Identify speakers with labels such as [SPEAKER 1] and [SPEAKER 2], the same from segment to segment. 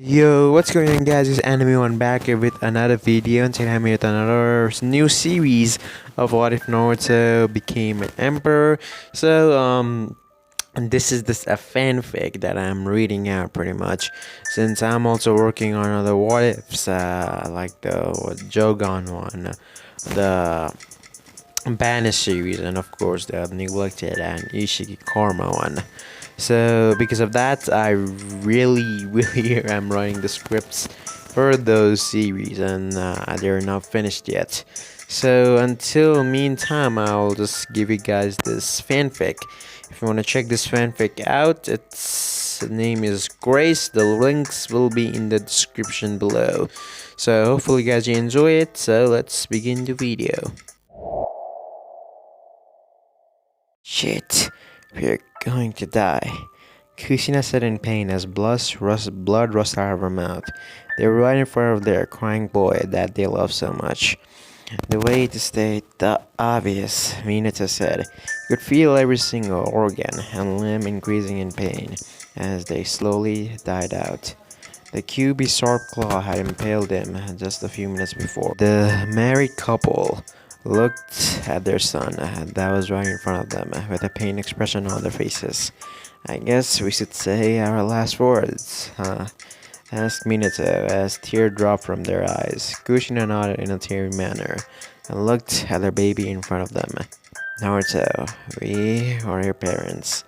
[SPEAKER 1] Yo, what's going on guys, it's Anime One back here with another video, and today I'm here with another new series of What If Naruto Became an Emperor. And this is a fanfic that I'm reading out pretty much, since I'm also working on other What Ifs, like the Jogan one, the Banished series, and of course the Neglected and Ishiki Karma one. So because of that, I really am writing the scripts for those series, and they're not finished yet. So until meantime, I'll just give you guys this fanfic. If you want to check this fanfic out, its name is Grace. The links will be in the description below. So hopefully guys you enjoy it. So let's begin the video. Shit, we're going to die. Kushina said in pain as blood rushed out of her mouth. They were right in front of their crying boy that they loved so much. The way to state the obvious, Minato said. You could feel every single organ and limb increasing in pain as they slowly died out. The Kyuubi sharp claw had impaled him just a few minutes before. The married couple looked at their son that was right in front of them with a pained expression on their faces. I guess we should say our last words, huh? Asked Minato as tears dropped from their eyes. Kushina nodded in a teary manner and looked at their baby in front of them. Naruto, we are your parents.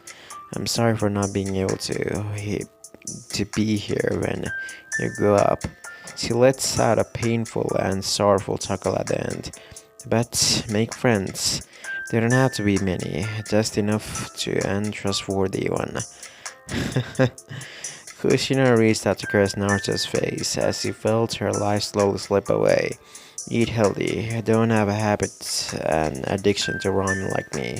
[SPEAKER 1] I'm sorry for not being able to be here when you grow up. She lets out a painful and sorrowful chuckle at the end. But make friends. They don't have to be many, just enough to earn trustworthy one. Kushina reached out to caress Naruto's face as he felt her life slowly slip away. Eat healthy, don't have a habit and addiction to ramen like me.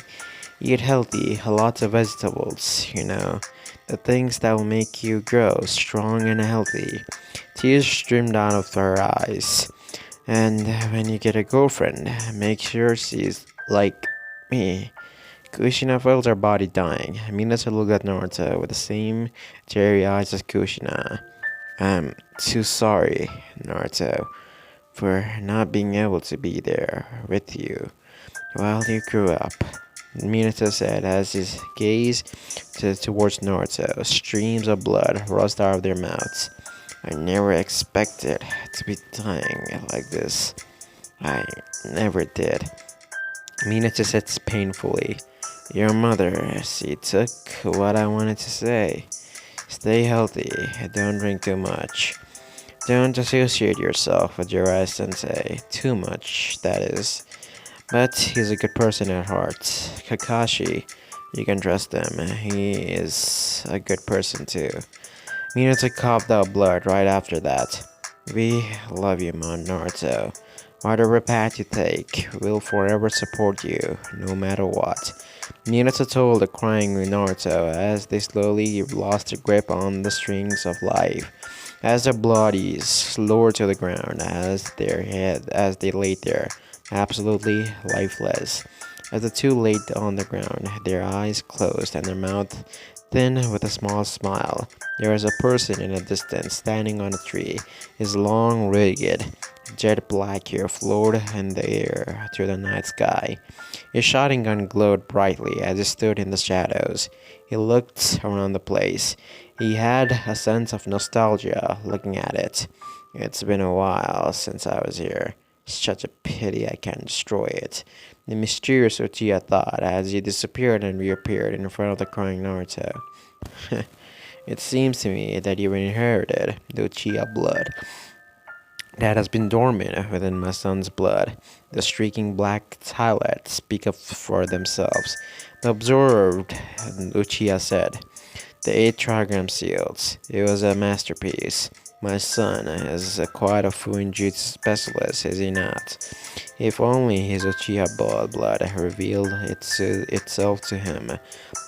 [SPEAKER 1] Eat healthy, lots of vegetables, the things that will make you grow strong and healthy. Tears streamed out of her eyes. And when you get a girlfriend, make sure she's like me. Kushina felt her body dying. Minato looked at Naruto with the same teary eyes as Kushina. I'm too sorry, Naruto, for not being able to be there with you while you grew up. Minato said as his gaze towards Naruto. Streams of blood rushed out of their mouths. I never expected to be dying like this. I never did. Minato said painfully. Your mother, she took what I wanted to say. Stay healthy, don't drink too much. Don't associate yourself with Jiraiya sensei. Too much, that is. But he's a good person at heart. Kakashi, you can trust him. He is a good person too. Minato coughed out blood right after that. We love you, Naruto. Whatever path you take, we'll forever support you, no matter what. Minato told the crying Naruto as they slowly lost their grip on the strings of life, as their bodies lowered to the ground as they laid there, absolutely lifeless. As the two laid on the ground, their eyes closed and their mouth thin with a small smile. There was a person in the distance standing on a tree. His long, ragged, jet black hair floated in the air through the night sky. His shotgun glowed brightly as he stood in the shadows. He looked around the place. He had a sense of nostalgia looking at it. It's been a while since I was here. Such a pity I can't destroy it. The mysterious Uchiha thought as he disappeared and reappeared in front of the crying Naruto. It seems to me that you inherited the Uchiha blood that has been dormant within my son's blood. The streaking black highlights speak up for themselves. The observed Uchiha said, the 8 trigram seals. It was a masterpiece. My son is quite a Fuinjutsu specialist, is he not? If only his Uchiha blood revealed itself to him,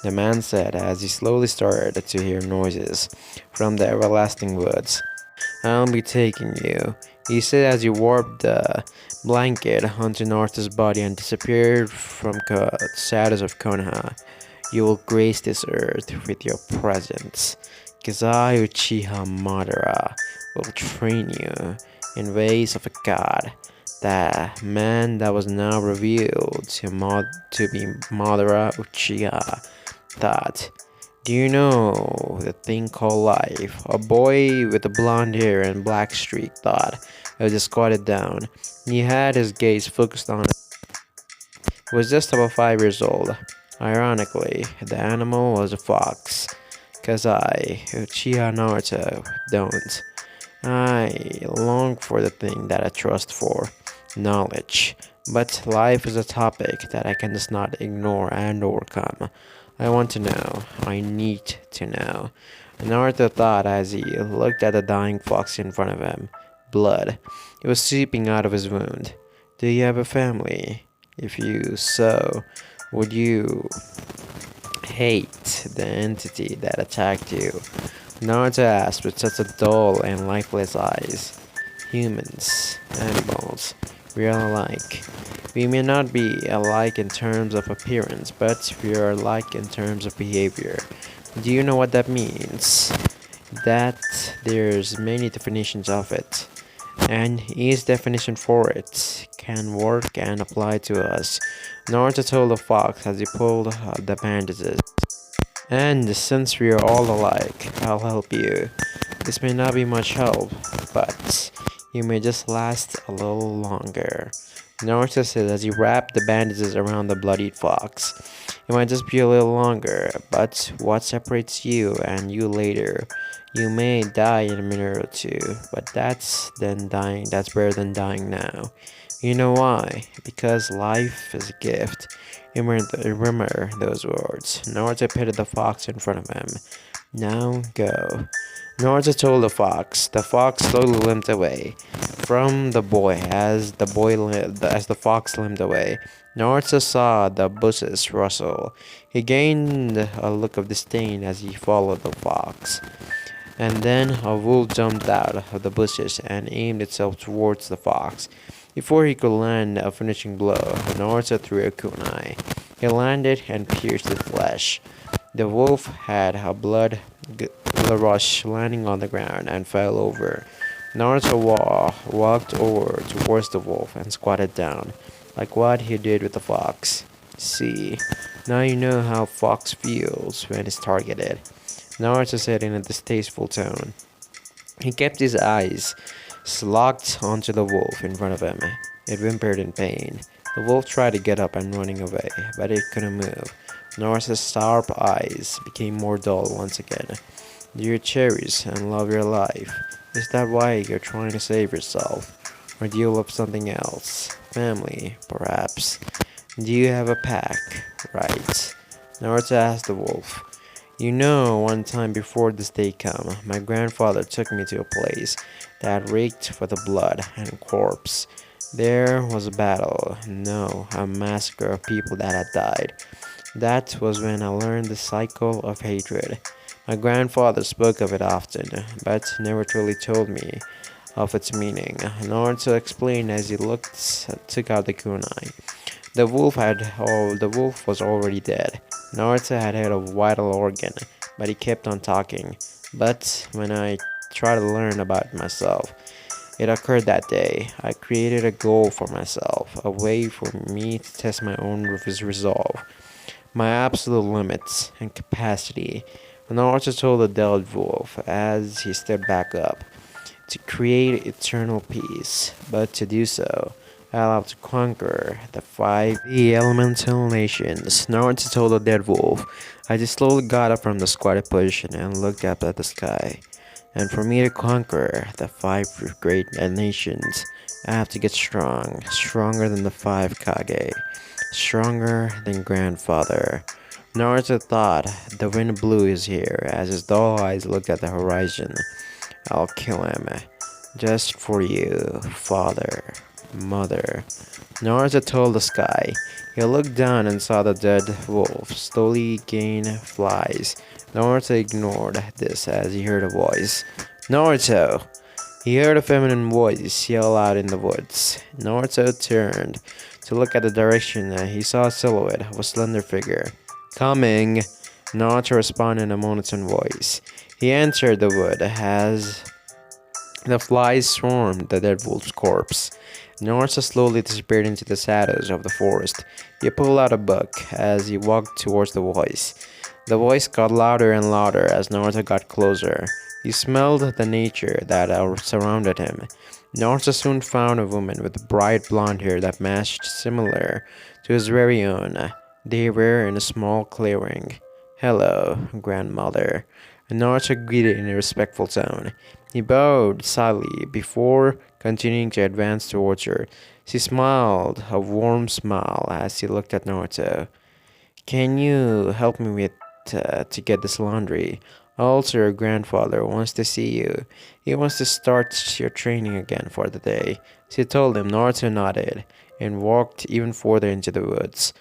[SPEAKER 1] the man said as he slowly started to hear noises from the everlasting woods. I'll be taking you, he said as he warped the blanket onto Naruto's body and disappeared from the shadows of Konoha. You will grace this earth with your presence. Kazai Uchiha Madara will train you in ways of a god. The man that was now revealed to be Madara Uchiha thought, "Do you know the thing called life?" A boy with a blonde hair and black streak thought as he squatted down. He had his gaze focused on it. He was just about 5 years old. Ironically, the animal was a fox. 'Cause I, Uchiha Naruto, don't. I long for the thing that I trust for, knowledge. But life is a topic that I can just not ignore and overcome. I want to know. I need to know. Naruto thought as he looked at the dying fox in front of him. Blood. It was seeping out of his wound. Do you have a family? If you so, would you hate the entity that attacked you? Naruto asked with such a dull and lifeless eyes. Humans, animals, we are alike. We may not be alike in terms of appearance, but we are alike in terms of behavior. Do you know what that means? That there's many definitions of it, and each definition for it can work and apply to us. Naruto told the fox as he pulled the bandages. And since we are all alike, I'll help you. This may not be much help, but you may just last a little longer. Naruto said as he wrapped the bandages around the bloodied fox. It might just be a little longer, but what separates you and you later? You may die in a minute or two, but that's better than dying now. You know why? Because life is a gift. Remember those words. Naruto petted the fox in front of him. Now go. Naruto told the fox. The fox slowly limped away from the boy. As the fox limped away, Naruto saw the bushes rustle. He gained a look of disdain as he followed the fox. And then a wolf jumped out of the bushes and aimed itself towards the fox. Before he could land a finishing blow, Naruto threw a kunai. He landed and pierced the flesh. The wolf had a blood rush, landing on the ground and fell over. Naruto walked over towards the wolf and squatted down, like what he did with the fox. See, now you know how a fox feels when it's targeted, Naruto said in a distasteful tone. He kept his eyes locked onto the wolf in front of him. It whimpered in pain. The wolf tried to get up and running away, but it couldn't move. Naruto's sharp eyes became more dull once again. Do you cherish and love your life? Is that why you're trying to save yourself? Or do you love something else? Family, perhaps? Do you have a pack? Right. Naruto asked the wolf. You know, one time before this day come, my grandfather took me to a place that reeked for the blood and corpse. There was a battle, no, a massacre of people that had died. That was when I learned the cycle of hatred. My grandfather spoke of it often, but never truly told me of its meaning. Naruto explained as he took out the kunai. The wolf was already dead. Naruto had heard a vital organ, but he kept on talking. But when I tried to learn about myself, it occurred that day. I created a goal for myself, a way for me to test my own resolve, my absolute limits and capacity. Naruto told the dead wolf as he stood back up, to create eternal peace, but to do so, I'll have to conquer the 5 elemental nations. Naruto told the dead wolf. I just slowly got up from the squatted position and looked up at the sky. And for me to conquer the 5 great nations, I have to get strong, stronger than the 5 Kage, stronger than grandfather. Naruto thought the wind blew his hair as his dull eyes looked at the horizon. I'll kill him, just for you, father, mother. Naruto told the sky. He looked down and saw the dead wolf slowly gain flies. Naruto ignored this as he heard a voice. Naruto! He heard a feminine voice yell out in the woods. Naruto turned to look at the direction and he saw a silhouette of a slender figure. Coming! Naruto responded in a monotone voice. He entered the wood as the flies swarmed the dead wolf's corpse. Naruto slowly disappeared into the shadows of the forest. He pulled out a book as he walked towards the voice. The voice got louder and louder as Naruto got closer. He smelled the nature that surrounded him. Naruto soon found a woman with bright blonde hair that matched similar to his very own. They were in a small clearing. "Hello, grandmother," Naruto greeted in a respectful tone. He bowed slightly before continuing to advance towards her. She smiled, a warm smile, as she looked at Naruto. "Can you help me with to get this laundry? Also, your grandfather wants to see you. He wants to start your training again for the day." She told him. Naruto nodded and walked even further into the woods.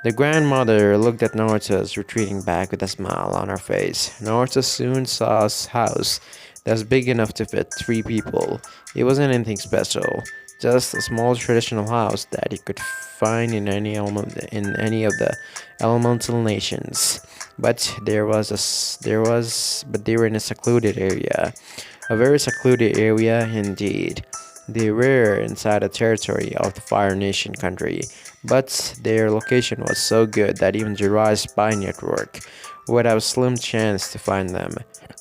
[SPEAKER 1] The grandmother looked at Naruto's retreating back with a smile on her face. Naruto soon saw a house that was big enough to fit 3 people. It wasn't anything special, just a small traditional house that he could find in any of the elemental nations. But they were in a secluded area, a very secluded area indeed. They were inside the territory of the Fire Nation country, but their location was so good that even Jiraiya's spy network would have a slim chance to find them.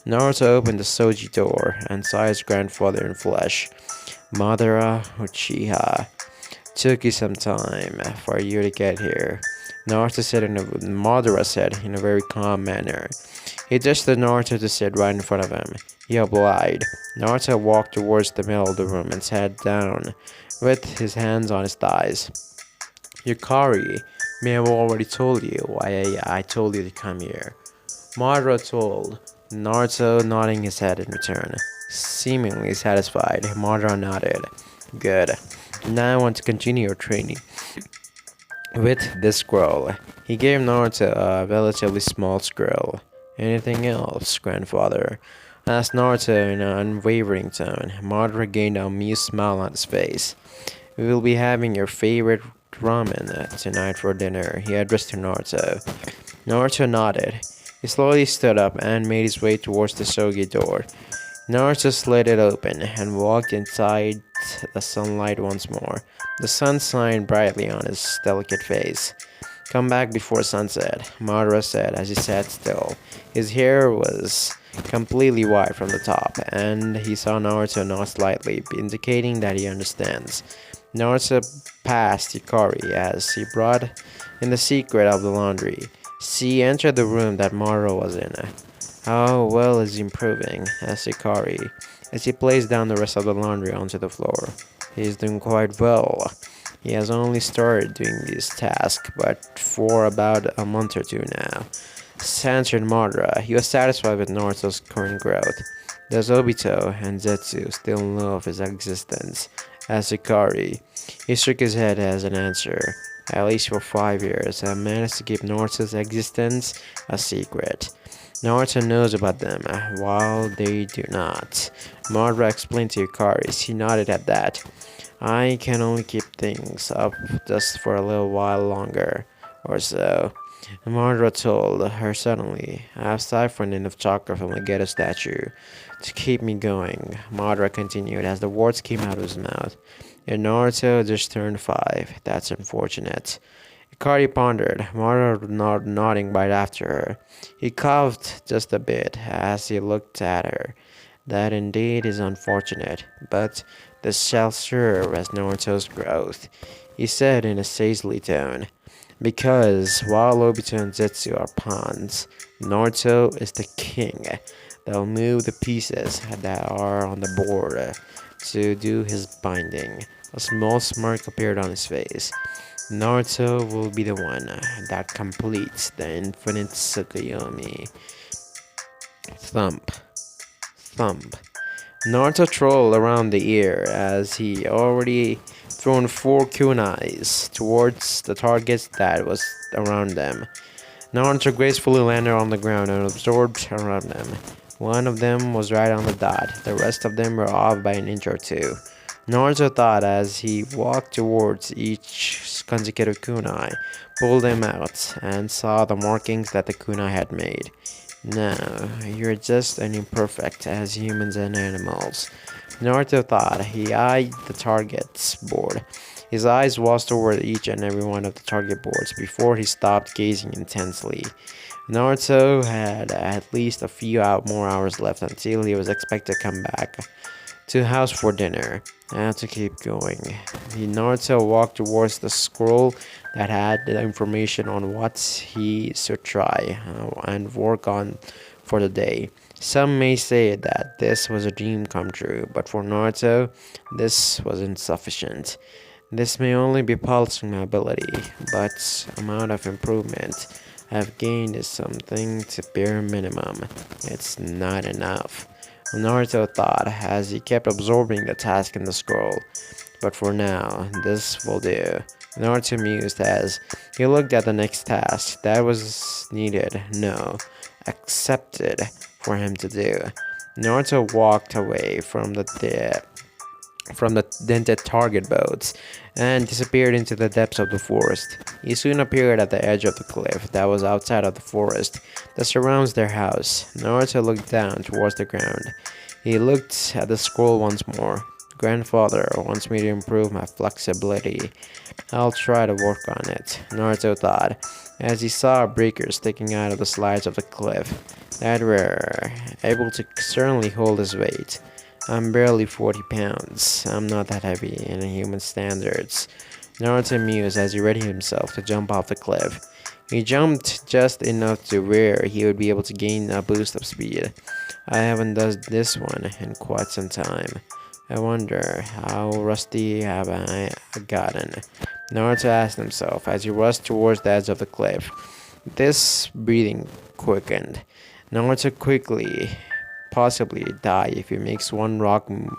[SPEAKER 1] Naruto opened the Soji door and saw his grandfather in flesh. "Madara Uchiha, took you some time for you to get here," Madara said in a very calm manner. He gestured Naruto to sit right in front of him. He obliged. Naruto walked towards the middle of the room and sat down with his hands on his thighs. "Yukari may have already told you why I told you to come here," Madara told Naruto, nodding his head in return. Seemingly satisfied, Madara nodded. "Good. Now I want to continue your training with this scroll." He gave Naruto a relatively small scroll. "Anything else, grandfather?" asked Naruto in an unwavering tone. Madara gained an amused smile on his face. "We will be having your favorite ramen tonight for dinner," he addressed to Naruto. Naruto nodded. He slowly stood up and made his way towards the shogi door. Naruto slid it open and walked inside the sunlight once more. The sun shined brightly on his delicate face. "Come back before sunset," Madara said as he sat still. His hair was completely white from the top, and he saw Naruto nod slightly, indicating that he understands. Naruto passed Yukari as he brought in the secret of the laundry. She entered the room that Madara was in. "How well is he improving?" asked Yukari as he placed down the rest of the laundry onto the floor. "He's doing quite well. He has only started doing this task, but for about a month or 2 now," answered Madara. He was satisfied with Naruto's current growth. "Does Obito and Zetsu still know of his existence?" asked Yukari. He shook his head as an answer. "At least for 5 years, I managed to keep Naruto's existence a secret. Naruto knows about them, while they do not," Madara explained to Yukari. She nodded at that. "I can only keep things up just for a little while longer, or so," Madara told her suddenly. "I have siphoned enough chakra from the Geto statue to keep me going," Madara continued as the words came out of his mouth. "And Naruto just turned 5. That's unfortunate." Yukari pondered, Madara nodding right after her. He coughed just a bit as he looked at her. "That indeed is unfortunate, but this shall serve as Naruto's growth," he said in a sagely tone. "Because while Obito and Zetsu are pawns, Naruto is the king. They'll move the pieces that are on the board to do his binding." A small smirk appeared on his face. "Naruto will be the one that completes the infinite Tsukuyomi." Thump. Thump. Naruto trolled around the ear as he already thrown 4 kunais towards the targets that was around them. Naruto gracefully landed on the ground and absorbed around them. One of them was right on the dot. The rest of them were off by an inch or 2. Naruto thought as he walked towards each consecutive kunai, pulled them out, and saw the markings that the kunai had made. No, you're just as imperfect as humans and animals. Naruto thought. He eyed the target's board. His eyes watched toward each and every one of the target boards before he stopped gazing intensely. Naruto had at least a few more hours left until he was expected to come back to house for dinner. I had to keep going. Naruto walked towards the scroll that had the information on what he should try and work on for the day. Some may say that this was a dream come true, but for Naruto, this was insufficient. This may only be polishing my ability, but amount of improvement I've gained is something to bare minimum. It's not enough. Naruto thought as he kept absorbing the task in the scroll. But for now, this will do. Naruto mused as he looked at the next task that was needed, no, accepted for him to do. Naruto walked away from the dented target boats and disappeared into the depths of the forest. He soon appeared at the edge of the cliff that was outside of the forest that surrounds their house. Naruto looked down towards the ground. He looked at the scroll once more. Grandfather wants me to improve my flexibility. I'll try to work on it, Naruto thought, as he saw breakers sticking out of the sides of the cliff that were able to certainly hold his weight. I'm barely 40 pounds. I'm not that heavy in human standards. Naruto mused as he readied himself to jump off the cliff. He jumped just enough to where he would be able to gain a boost of speed. I haven't done this one in quite some time. I wonder how rusty have I gotten? Naruto asked himself as he rushed towards the edge of the cliff. This breathing quickened. Naruto quickly possibly die if he makes one wrong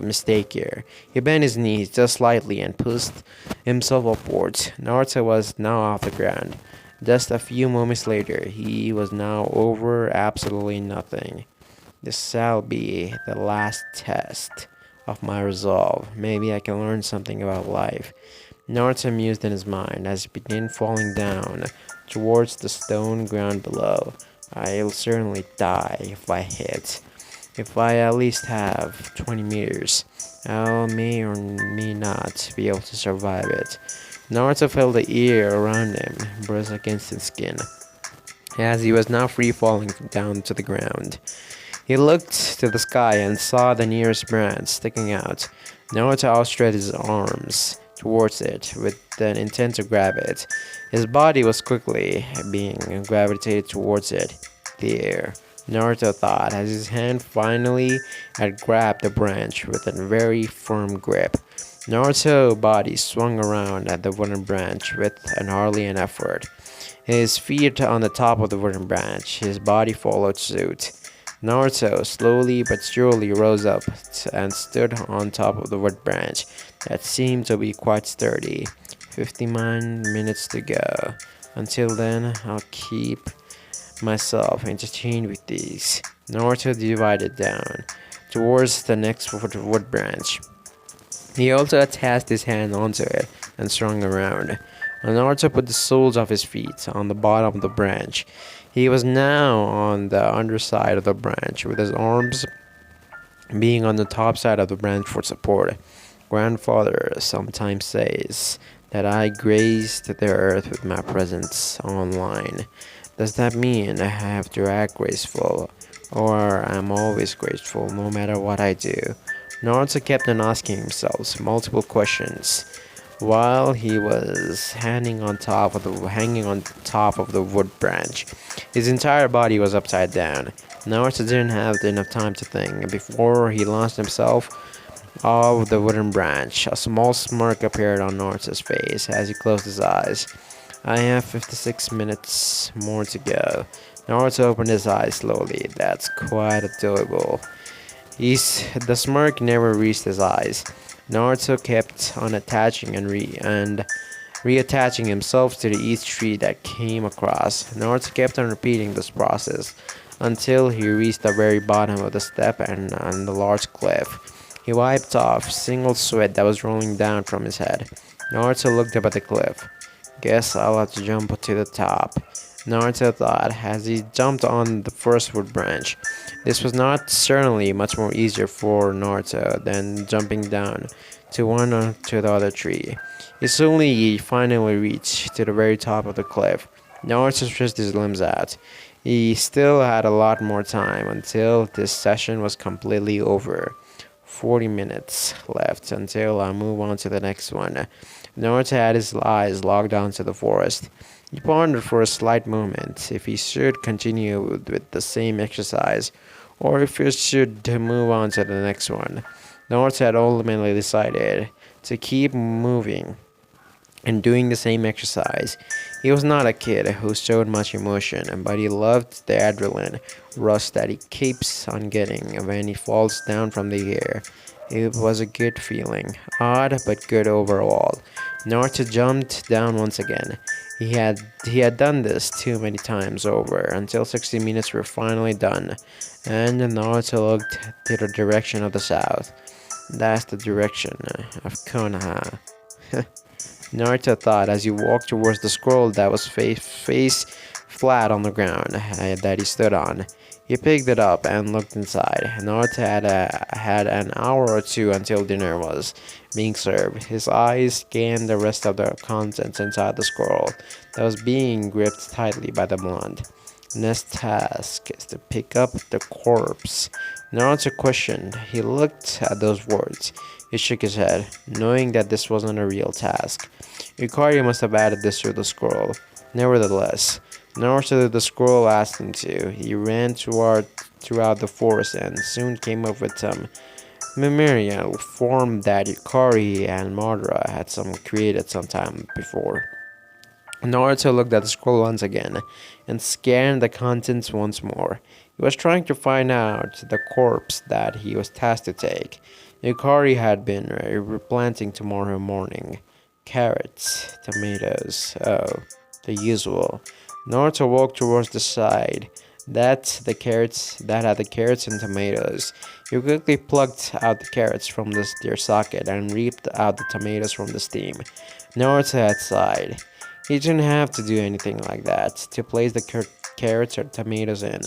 [SPEAKER 1] mistake here. He bent his knees just slightly and pushed himself upwards. Naruto was now off the ground. Just a few moments later, he was now over absolutely nothing. This shall be the last test of my resolve. Maybe I can learn something about life. Naruto mused in his mind as he began falling down towards the stone ground below. I'll certainly die if I hit. If I at least have 20 meters, I may or may not be able to survive it. Naruto felt the air around him brush against his skin as he was now free falling down to the ground. He looked to the sky and saw the nearest branch sticking out. Naruto outstretched his arms towards it with the intent to grab it. His body was quickly being gravitated towards it. There, Naruto thought as his hand finally had grabbed the branch with a very firm grip. Naruto's body swung around at the wooden branch with hardly an effort. His feet on the top of the wooden branch, his body followed suit. Naruto slowly but surely rose up and stood on top of the wood branch that seemed to be quite sturdy. 59 minutes to go. Until then, I'll keep myself entertained with these. Naruto divided down towards the next wood branch. He also attached his hand onto it and swung around. Naruto put the soles of his feet on the bottom of the branch. He was now on the underside of the branch, with his arms being on the top side of the branch for support. Grandfather sometimes says that I grazed the earth with my presence online. Does that mean I have to act graceful, or I'm always graceful no matter what I do? Naruto kept on asking himself multiple questions while he was hanging on top of the wood branch. His entire body was upside down. Naruto didn't have enough time to think before he launched himself off the wooden branch. A small smirk appeared on Naruto's face as he closed his eyes. I have 56 minutes more to go. Naruto opened his eyes slowly. That's quite adorable. The smirk never reached his eyes. Naruto kept on attaching and reattaching himself to each tree that came across. Naruto kept on repeating this process until he reached the very bottom of the step and on the large cliff. He wiped off single sweat that was rolling down from his head. Naruto looked up at the cliff. Guess I'll have to jump to the top. Naruto thought as he jumped on the first wood branch. This was not certainly much more easier for Naruto than jumping down to one or to the other tree. He finally reached to the very top of the cliff. Naruto stretched his limbs out. He still had a lot more time until this session was completely over. 40 minutes left until I move on to the next one. Naruto had his eyes locked onto the forest. He pondered for a slight moment if he should continue with the same exercise or if he should move on to the next one. Naruto had ultimately decided to keep moving and doing the same exercise. He was not a kid who showed much emotion, but he loved the adrenaline rush that he keeps on getting when he falls down from the air. It was a good feeling, odd but good overall. Naruto jumped down once again. He had done this too many times over until 60 minutes were finally done, and Naruto looked to the direction of the south. That's the direction of Konoha. Naruto thought as he walked towards the scroll that was face flat on the ground that he stood on. He picked it up and looked inside. Naruto had an hour or two until dinner was being served. His eyes scanned the rest of the contents inside the scroll that was being gripped tightly by the blonde. Next task is to pick up the corpse. Naruto questioned. He looked at those words. He shook his head, knowing that this wasn't a real task. Yukari must have added this to the scroll. Nevertheless, Naruto did the scroll asked him to. He ran throughout the forest and soon came up with some memorial form that Yukari and Madara had created some time before. Naruto looked at the scroll once again and scanned the contents once more. He was trying to find out the corpse that he was tasked to take. Yukari had been replanting tomorrow morning. Carrots, tomatoes, oh, the usual. Naruto walked towards the side. That had the carrots and tomatoes. He quickly plucked out the carrots from their socket and reaped out the tomatoes from the steam. Naruto had sighed. He didn't have to do anything like that to place the carrots or tomatoes in.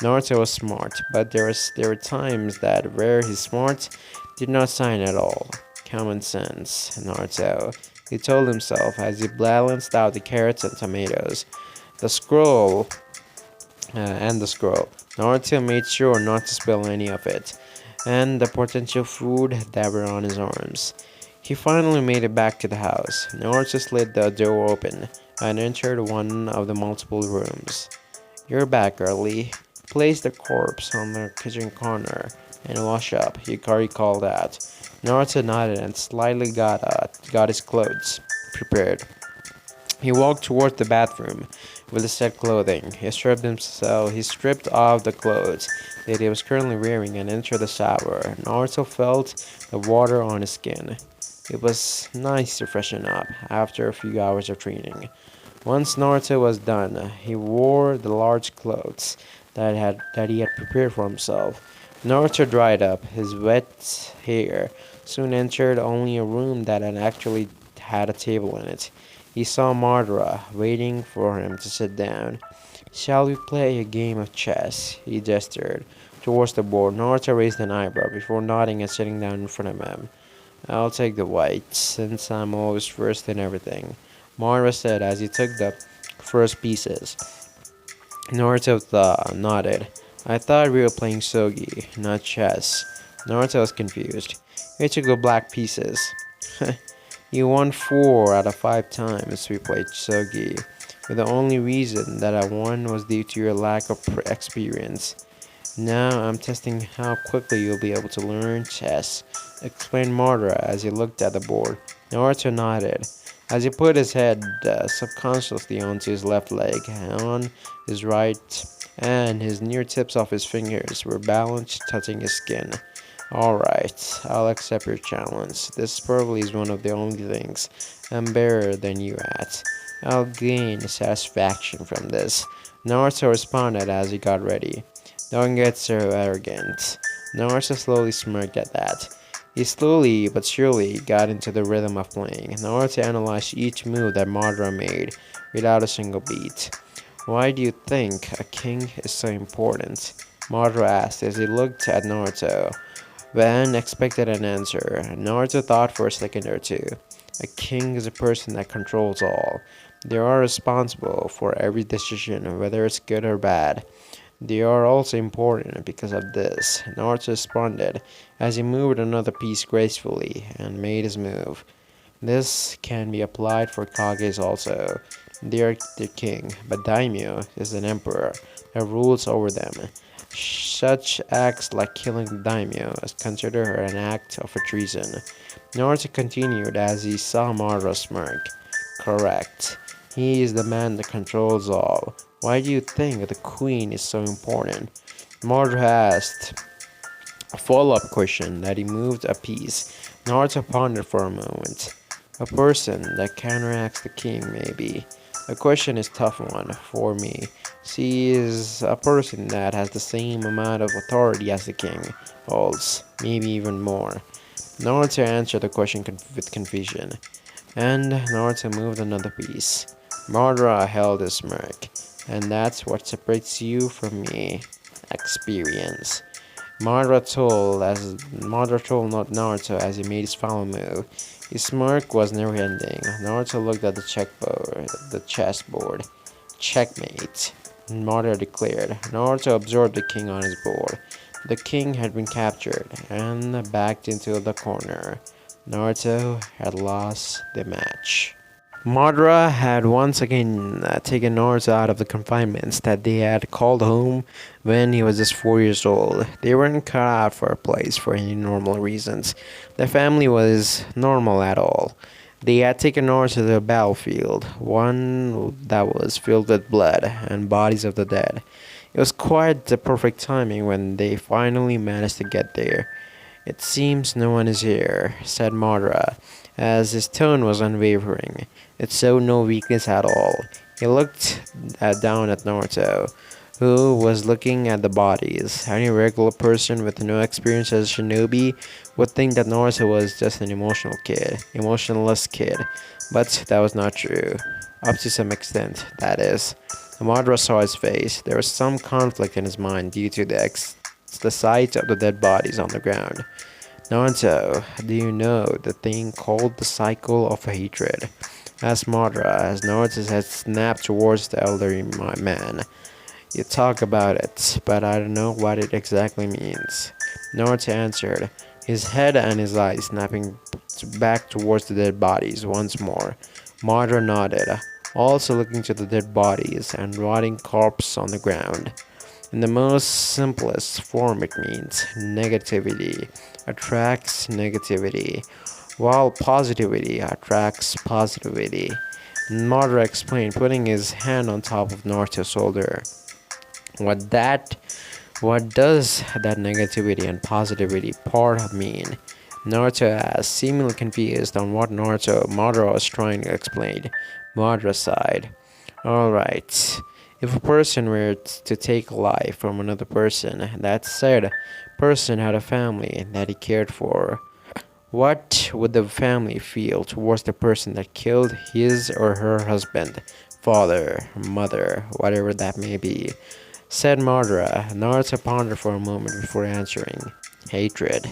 [SPEAKER 1] Naruto was smart, but there were times that where he's smart did not shine at all. Common sense, Naruto, he told himself as he balanced out the carrots and tomatoes. The scroll. Naruto made sure not to spill any of it, and the potential food that were on his arms. He finally made it back to the house. Naruto slid the door open and entered one of the multiple rooms. You're back early. Place the corpse on the kitchen corner and wash up, Yukari called out. Naruto nodded and slightly got his clothes prepared. He walked toward the bathroom with his set clothing. He stripped off the clothes that he was currently wearing and entered the shower. Naruto felt the water on his skin. It was nice to freshen up after a few hours of training. Once Naruto was done, he wore the large clothes that he had prepared for himself. Naruto dried up. His wet hair soon entered only a room that actually had a table in it. He saw Madara waiting for him to sit down. Shall we play a game of chess? He gestured towards the board. Naruto raised an eyebrow before nodding and sitting down in front of him. I'll take the white, since I'm always first in everything, Madara said as he took the first pieces. Naruto nodded. I thought we were playing shogi, not chess. Naruto was confused. He took the black pieces. You won 4 out of 5 times we played shogi, but the only reason that I won was due to your lack of experience. Now I'm testing how quickly you'll be able to learn chess, explained Madara as he looked at the board. Naruto nodded as he put his head subconsciously onto his left leg, on his right, and his near tips of his fingers were balanced, touching his skin. Alright, I'll accept your challenge. This probably is one of the only things I'm better than you at. I'll gain satisfaction from this. Naruto responded as he got ready. Don't get so arrogant. Naruto slowly smirked at that. He slowly but surely got into the rhythm of playing. Naruto analyzed each move that Madara made without a single beat. Why do you think a king is so important? Madara asked as he looked at Naruto. Van expected an answer. Naruto thought for a second or two. A king is a person that controls all. They are responsible for every decision, whether it's good or bad. They are also important because of this. Naruto responded as he moved another piece gracefully and made his move. This can be applied for Kages also. They are the king, but Daimyo is an emperor that rules over them. Such acts like killing the daimyo is considered an act of a treason. Naruto continued as he saw Madara smirk. Correct. He is the man that controls all. Why do you think the queen is so important? Madara asked a follow-up question that he moved a piece. Naruto pondered for a moment. A person that counteracts the king, maybe. The question is a tough one for me. She is a person that has the same amount of authority as the king holds, maybe even more. Naruto answered the question with confusion, and Naruto moved another piece. Madara held his smirk, and that's what separates you from me. Experience. Madara told Naruto as he made his final move. His smirk was never ending. Naruto looked at the chessboard. Checkmate. Madara declared. Naruto absorbed the king on his board. The king had been captured and backed into the corner. Naruto had lost the match. Madara had once again taken Naruto out of the confinements that they had called home when he was just 4 years old. They weren't cut out for a place for any normal reasons. Their family was normal at all. They had taken Naruto to the battlefield, one that was filled with blood and bodies of the dead. It was quite the perfect timing when they finally managed to get there. It seems no one is here, said Madara, as his tone was unwavering. It showed no weakness at all. He looked down at Naruto, who was looking at the bodies. Any regular person with no experience as a shinobi would think that Naruto was just an emotionless kid. But that was not true. Up to some extent, that is. Madara saw his face. There was some conflict in his mind due to the sight of the dead bodies on the ground. Naruto, do you know the thing called the cycle of hatred? Asked Madara as Naruto's head snapped towards the elderly man. You talk about it, but I don't know what it exactly means. Naruto answered, his head and his eyes snapping back towards the dead bodies once more. Madara nodded, also looking to the dead bodies and rotting corpses on the ground. In the most simplest form, it means negativity attracts negativity, while positivity attracts positivity. Madara explained, putting his hand on top of Naruto's shoulder. What does that negativity and positivity part mean? Naruto asked, seemingly confused on what Madara was trying to explain. Madara sighed. Alright. If a person were to take life from another person, that said person had a family that he cared for, what would the family feel towards the person that killed his or her husband, father, mother, whatever that may be? Said Madara. Naruto pondered for a moment before answering. Hatred,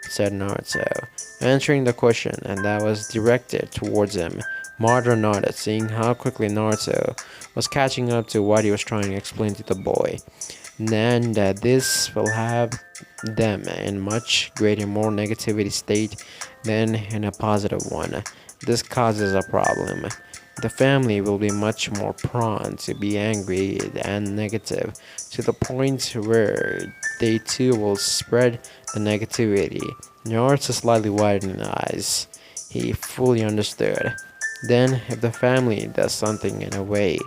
[SPEAKER 1] said Naruto, answering the question, and that was directed towards him. Madara nodded, seeing how quickly Naruto was catching up to what he was trying to explain to the boy, and that this will have them in much greater, more negativity state than in a positive one. This causes a problem. The family will be much more prone to be angry and negative, to the point where they too will spread the negativity. Naruto slightly widened his eyes. He fully understood. Then, if the family does something in a way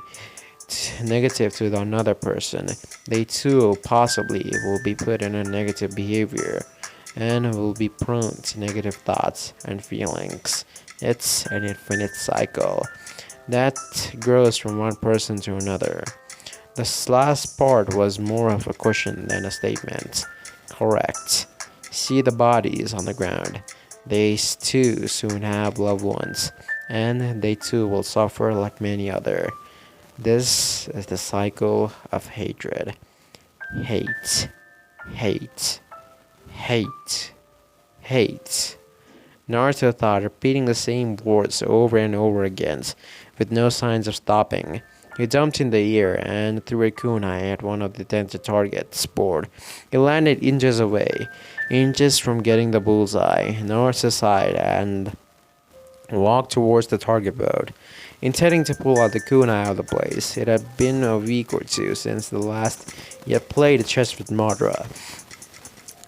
[SPEAKER 1] negative to another person, they too possibly will be put in a negative behavior and will be prone to negative thoughts and feelings. It's an infinite cycle that grows from one person to another. This last part was more of a question than a statement. Correct. See the bodies on the ground. They too soon have loved ones, and they too will suffer like many other. This is the cycle of hatred. Hate, hate, hate, hate. Naruto thought, repeating the same words over and over again, with no signs of stopping. He jumped in the air and threw a kunai at one of the intended targets board. It landed inches away, inches from getting the bullseye. Naruto sighed and walked towards the target board, intending to pull out the kunai out of the place. It had been a week or two since the last he had played chess with Madara,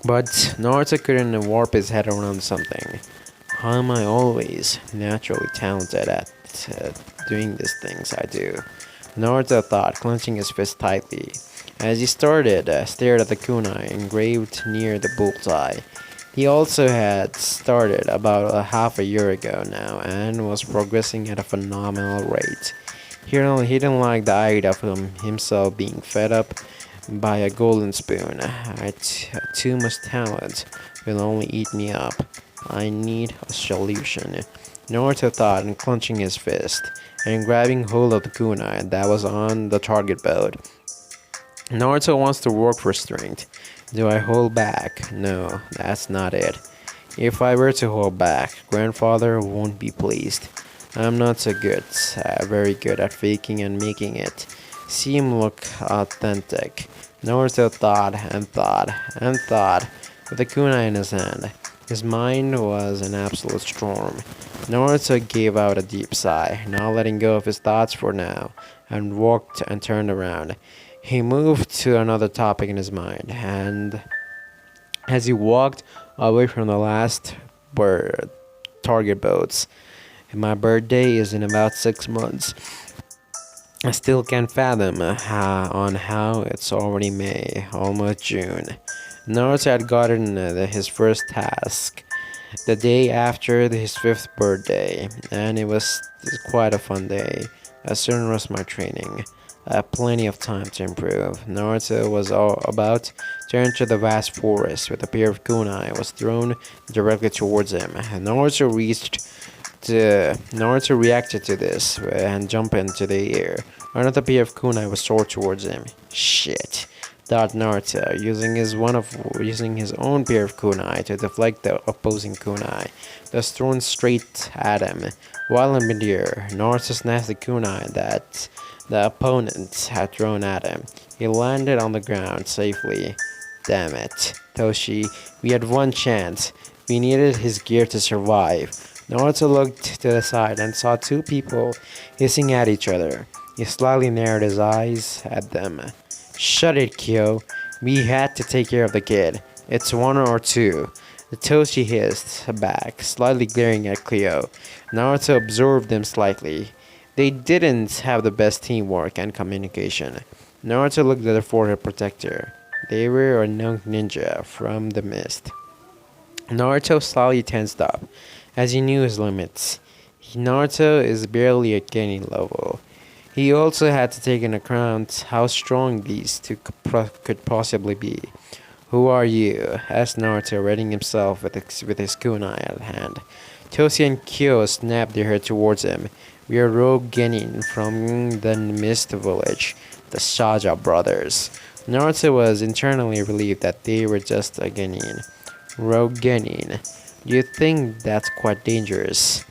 [SPEAKER 1] but Naruto couldn't warp his head around something. How am I always naturally talented at doing these things I do? Naruto thought, clenching his fist tightly. As he stared at the kunai engraved near the bullseye. He also had started about a half a year ago now and was progressing at a phenomenal rate. He didn't like the idea of himself being fed up by a golden spoon. Too much talent will only eat me up. I need a solution. Naruto thought, and clenching his fist and grabbing hold of the kunai that was on the target board. Naruto wants to work for strength. Do I hold back? No, that's not it. If I were to hold back, grandfather won't be pleased. I'm not so good, very good at faking and making it seem look authentic. Naruto thought and thought and thought with the kunai in his hand. His mind was an absolute storm. Naruto gave out a deep sigh, not letting go of his thoughts for now, and walked and turned around. He moved to another topic in his mind, and as he walked away from the last target boats, my birthday is in about 6 months. I still can't fathom how it's already May, almost June. Naruto had gotten his first task the day after his 5th birthday, and it was quite a fun day. As soon as my training, I had plenty of time to improve. Naruto was all about to enter the vast forest with a pair of kunai was thrown directly towards him. Naruto reacted to this and jumped into the air. Another pair of kunai was soared towards him. Shit, thought Naruto, using his own pair of kunai to deflect the opposing kunai that's thrown straight at him. While in midair, Naruto snatched the kunai that the opponent had thrown at him. He landed on the ground safely. Damn it, Toshi, we had one chance. We needed his gear to survive. Naruto looked to the side and saw 2 people hissing at each other. He slightly narrowed his eyes at them. Shut it, Kyo. We had to take care of the kid. It's 1 or 2. The Toshi hissed back, slightly glaring at Kyo. Naruto observed them slightly. They didn't have the best teamwork and communication. Naruto looked at the forehead protector. They were a young ninja from the mist. Naruto slightly tensed up, as he knew his limits. Naruto is barely at gaining level. He also had to take into account how strong these 2 could possibly be. Who are you? Asked Naruto, readying himself with his kunai at hand. Toshi and Kyo snapped their head towards him. We are rogue genin from the Mist Village, the Saja brothers. Naruto was internally relieved that they were just a genin. Rogue genin. You think that's quite dangerous?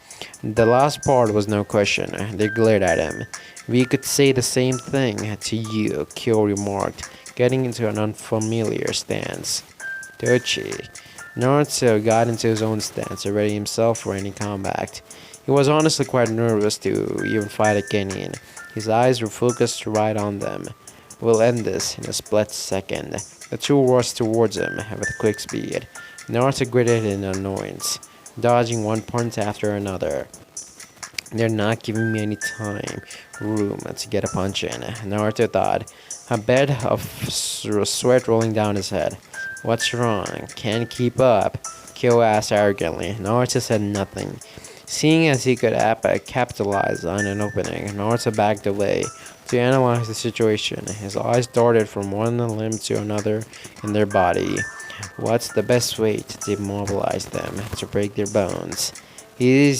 [SPEAKER 1] The last part was no question. They glared at him. We could say the same thing to you, Kyo remarked, getting into an unfamiliar stance. Tochi. Naruto got into his own stance, ready himself for any combat. He was honestly quite nervous to even fight a genin. His eyes were focused right on them. We'll end this in a split second. The 2 rushed towards him with quick speed. Naruto gritted in annoyance, dodging one punch after another. They're not giving me any room to get a punch in, Naruto thought, a bed of sweat rolling down his head. What's wrong? Can't keep up? Kyo asked arrogantly. Naruto said nothing. Seeing as he could capitalize on an opening, Naruto backed away to analyze the situation. His eyes darted from one limb to another in their body. What's the best way to demobilize them, to break their bones? He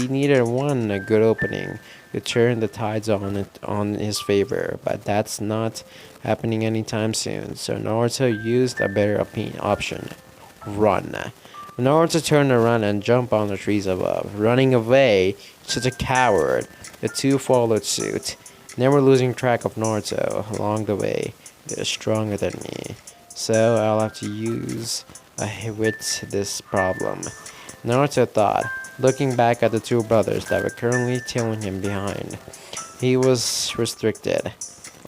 [SPEAKER 1] needed one good opening. to turn the tides on his favor, but that's not happening anytime soon. So Naruto used a better option: run. Naruto turned around and jumped on the trees above, running away. Such a coward. The two followed suit, never losing track of Naruto along the way. They're stronger than me, so I'll have to use a wit this problem. Naruto thought, looking back at the two brothers that were currently tailing him behind. He was restricted.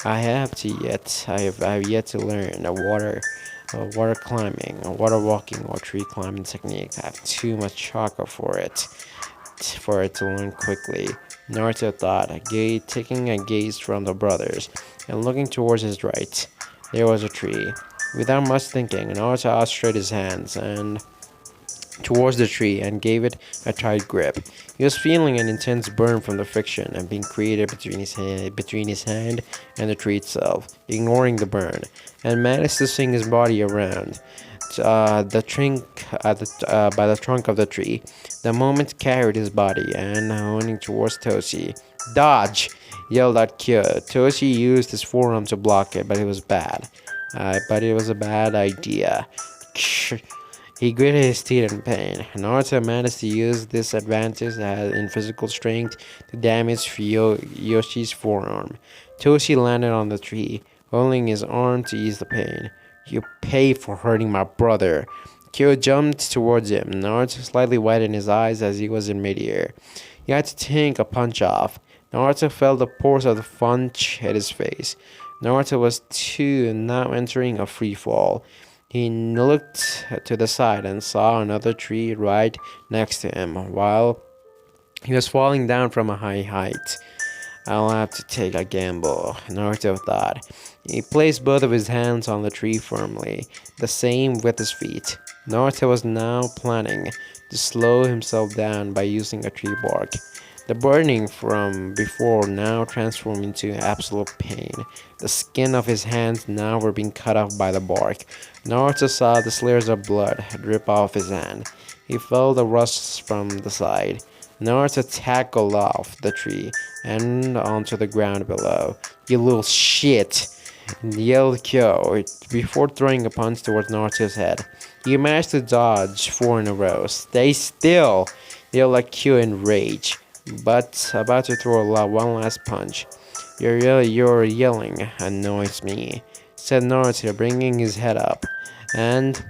[SPEAKER 1] I have yet to learn water climbing, water walking, or tree climbing technique. I have too much chakra for it to learn quickly. Naruto thought, taking a gaze from the brothers and looking towards his right. There was a tree. Without much thinking, Naruto outstretched his hands and towards the tree and gave it a tight grip. He was feeling an intense burn from the friction and being created between his hand and the tree itself, ignoring the burn, and managed to swing his body around by the trunk of the tree. The moment carried his body and honing towards Toshi. Dodge! Yelled out Kyo. Toshi used his forearm to block it, but it was bad. But it was a bad idea. He gritted his teeth in pain. Naruto managed to use this advantage in physical strength to damage Yoshi's forearm. Toshi landed on the tree, holding his arm to ease the pain. You pay for hurting my brother. Kyo jumped towards him. Naruto slightly widened his eyes as he was in midair. He had to take a punch off. Naruto felt the force of the punch hit his face. Naruto was now entering a free fall. He looked to the side and saw another tree right next to him while he was falling down from a high height. I'll have to take a gamble, Naruto thought. He placed both of his hands on the tree firmly, the same with his feet. Naruto was now planning to slow himself down by using a tree bark. The burning from before now transformed into absolute pain. The skin of his hands now were being cut off by the bark. Naruto saw the slurs of blood drip off his hand. He felt the rust from the side. Naruto tackled off the tree and onto the ground below. You little shit! Yelled Kyo before throwing a punch towards Naruto's head. He managed to dodge 4 in a row. Stay still! Yelled Kyo in rage, but about to throw one last punch. Your yelling annoys me, said Naruto, bringing his head up and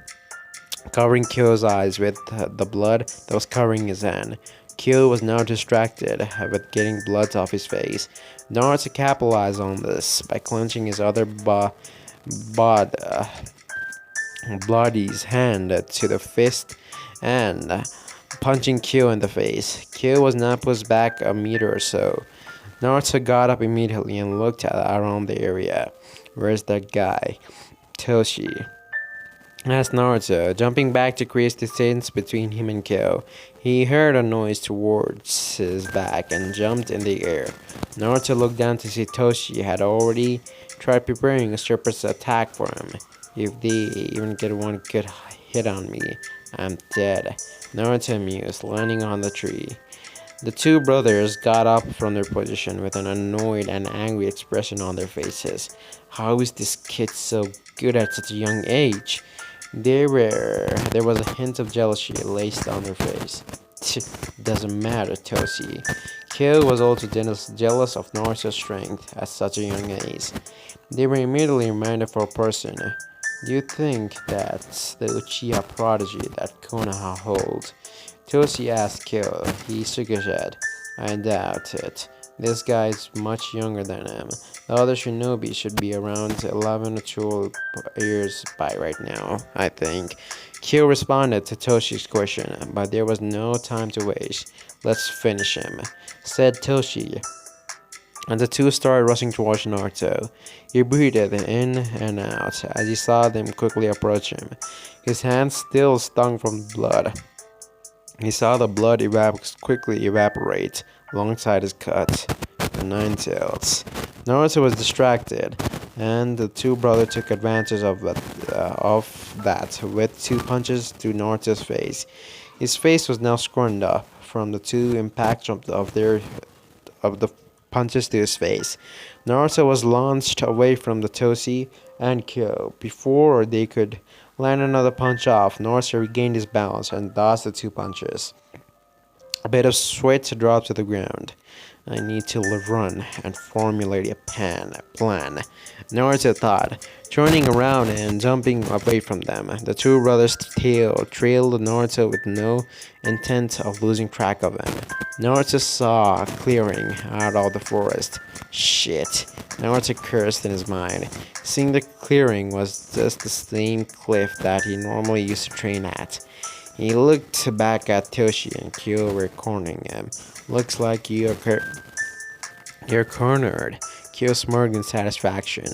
[SPEAKER 1] covering Kyo's eyes with the blood that was covering his hand. Kyo was now distracted with getting blood off his face. Naruto capitalized on this by clenching his other Bloody's hand to the fist and punching Kyo in the face. Kyo was now pushed back a meter or so. Naruto got up immediately and looked around the area. Where's that guy? Toshi, asked Naruto, jumping back to create distance between him and Kyo. He heard a noise towards his back and jumped in the air. Naruto looked down to see Toshi had already tried preparing a surprise attack for him. If they even get one good hit on me, I'm dead, Naruto mused, landing on the tree. The two brothers got up from their position with an annoyed and angry expression on their faces. How is this kid so good at such a young age? There was a hint of jealousy laced on their face. Doesn't matter, Toshi. Kyo was also jealous of Naruto's strength at such a young age. They were immediately reminded for a person. Do you think that's the Uchiha prodigy that Konoha holds? Toshi asked Kyo. He shook his head. I doubt it. This guy's much younger than him. The other shinobi should be around 11 or 12 years by right now, I think. Kyo responded to Toshi's question, but there was no time to waste. Let's finish him, said Toshi. And the two started rushing towards Naruto. He breathed in and out as he saw them quickly approach him. His hands still stung from blood. He saw the blood quickly evaporate alongside his cut, the 9 tails. Naruto was distracted, and the two brothers took advantage of that with 2 punches to Naruto's face. His face was now scruned up from the 2 impacts of their of the punches to his face. Naruto was launched away from the Toshi and Kyo. Before they could land another punch off, Naruto regained his balance and dodged the two punches. A bit of sweat dropped to the ground. I need to run and formulate a plan. Naruto thought, turning around and jumping away from them. The two brothers trailed Naruto with no intent of losing track of him. Naruto saw a clearing out of the forest. Shit. Naruto cursed in his mind. Seeing the clearing was just the same cliff that he normally used to train at. He looked back at Toshi and Kyo were cornering him. Looks like you're cornered. Kyo smirked in satisfaction.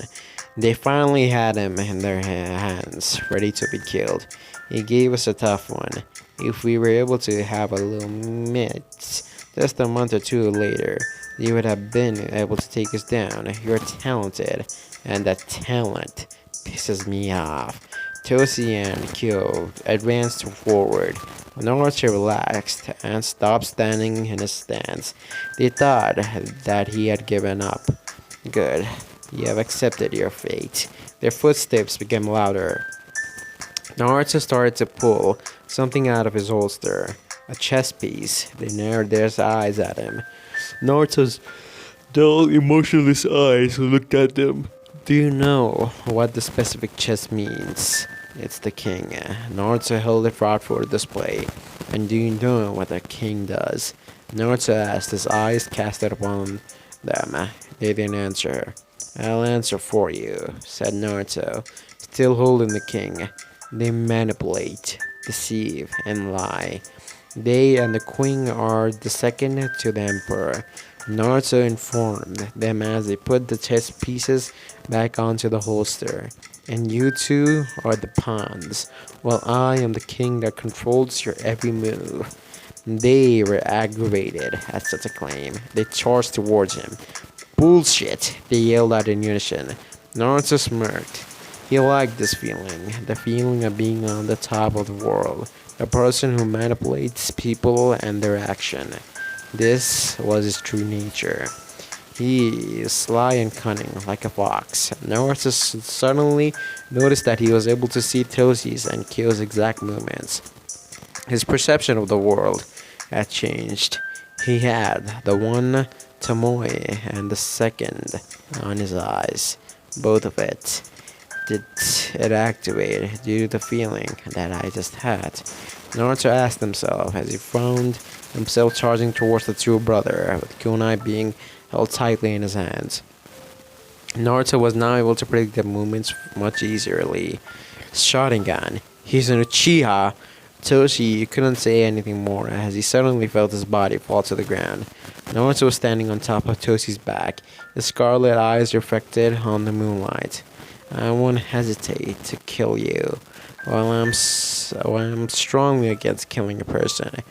[SPEAKER 1] They finally had him in their hands, ready to be killed. He gave us a tough one. If we were able to have a little mitts, just a month or two later, you would have been able to take us down. You're talented, and that talent pisses me off. Toshi and Kyo advanced forward. Naruto relaxed and stopped standing in his stance. They thought that he had given up. Good. You have accepted your fate. Their footsteps became louder. Naruto started to pull something out of his holster. A chess piece. They narrowed their eyes at him. Naruto's dull, emotionless eyes looked at them. Do you know what the specific chess means? It's the king. Naruto held it out for display. And do you know what a king does? Naruto asked, his eyes casted upon them. They didn't answer. I'll answer for you, said Naruto, still holding the king. They manipulate, deceive, and lie. They and the queen are the second to the emperor. Naruto informed them as they put the chess pieces back onto the holster. And you two are the pawns, while I am the king that controls your every move. They were aggravated at such a claim. They charged towards him. Bullshit, they yelled out in unison. Naruto smirked. He liked this feeling, the feeling of being on the top of the world, the person who manipulates people and their action. This was his true nature. He is sly and cunning, like a fox. Naruto suddenly noticed that he was able to see Toshi's and Kyo's exact movements. His perception of the world had changed. He had the one Tomoe and the second on his eyes. Both of it. Did it activate due to the feeling that I just had? Naruto asked himself as he found himself charging towards the true brother, with kunai being held tightly in his hands. Naruto was now able to predict the movements much easily. Sharingan. He's an Uchiha. Toshi couldn't say anything more as he suddenly felt his body fall to the ground. Naruto was standing on top of Toshi's back, his scarlet eyes reflected on the moonlight. I won't hesitate to kill you, while I'm strongly against killing a person.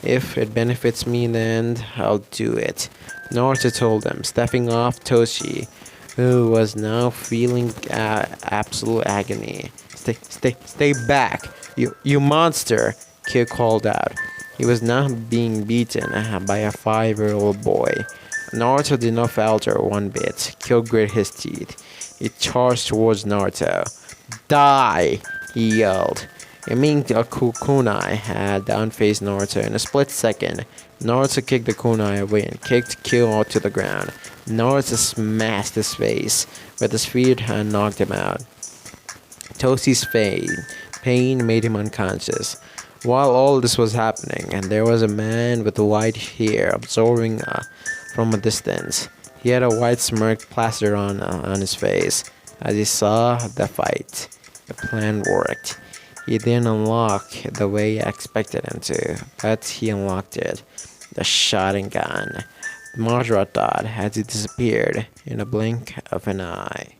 [SPEAKER 1] If it benefits me in the end, I'll do it. Naruto told him, stepping off Toshi, who was now feeling absolute agony. Stay back, you monster! Kyo called out. He was now being beaten by a 5-year-old boy. Naruto did not falter one bit. Kyo grit his teeth. He charged towards Naruto. Die! He yelled. Aiming a kunai had unfazed Naruto in a split second. Naruto kicked the kunai away and kicked Kyo to the ground. Naruto smashed his face with his feet and knocked him out. Toshi's pain made him unconscious. While all this was happening, and there was a man with white hair observing from a distance. He had a white smirk plastered on his face as he saw the fight. The plan worked. He didn't unlock the way he expected him to, but he unlocked it. The Sharingan. Madara thought as he disappeared in a blink of an eye.